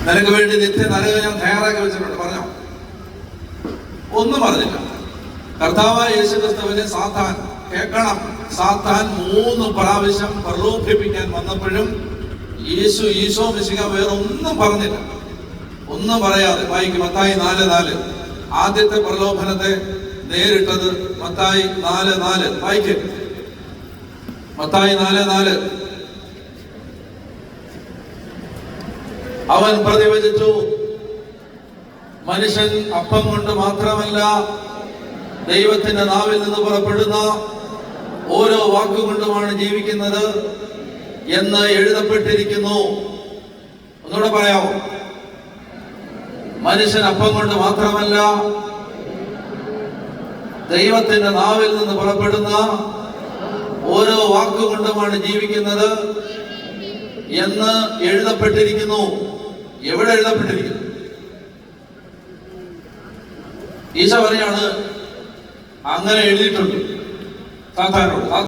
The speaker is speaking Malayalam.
നിനക്ക് വേണ്ടി നിത്യ നരകം ഞാൻ തയ്യാറാക്കി വെച്ചിട്ടുണ്ട്. പറഞ്ഞോ? ഒന്നും പറഞ്ഞില്ല. കർത്താവായ യേശുക്രിസ്തുവിനെ സാത്താൻ, കേൾക്കണം, സാത്താൻ 3 പ്രാവശ്യം പ്രലോഭിപ്പിക്കാൻ വന്നപ്പോഴും ഈശോ മിശിഹ വേറെ ഒന്നും പറഞ്ഞില്ല. ഒന്നും പറയാതെ വായിക്കും. മത്തായി 4:4. ആദ്യത്തെ പ്രലോഭനത്തെ നേരിട്ടത് മത്തായി 4:4 വായിക്കും. മത്തായി 4:4. അവൻ പ്രതിവചിച്ചു, മനുഷ്യൻ അപ്പം കൊണ്ട് മാത്രമല്ല ദൈവത്തിന്റെ നാവിൽ നിന്ന് പുറപ്പെടുന്ന ഓരോ വാക്കുകൊണ്ടുമാണ് ജീവിക്കുന്നത് എന്ന് എഴുതപ്പെട്ടിരിക്കുന്നു. ഒന്നുകൂടെ പറയാമോ? മനുഷ്യൻ അപ്പം കൊണ്ട് മാത്രമല്ല ദൈവത്തിന്റെ നാവിൽ നിന്ന് പുറപ്പെടുന്ന ഓരോ വാക്കുകൊണ്ടുമാണ് ജീവിക്കുന്നത് എന്ന് എഴുതപ്പെട്ടിരിക്കുന്നു. എവിടെ എഴുതപ്പെട്ടിരിക്കുന്നു? ഈശോ പറയാണ് അങ്ങനെ എഴുതിയിട്ടുണ്ട് സാത്താനോട്.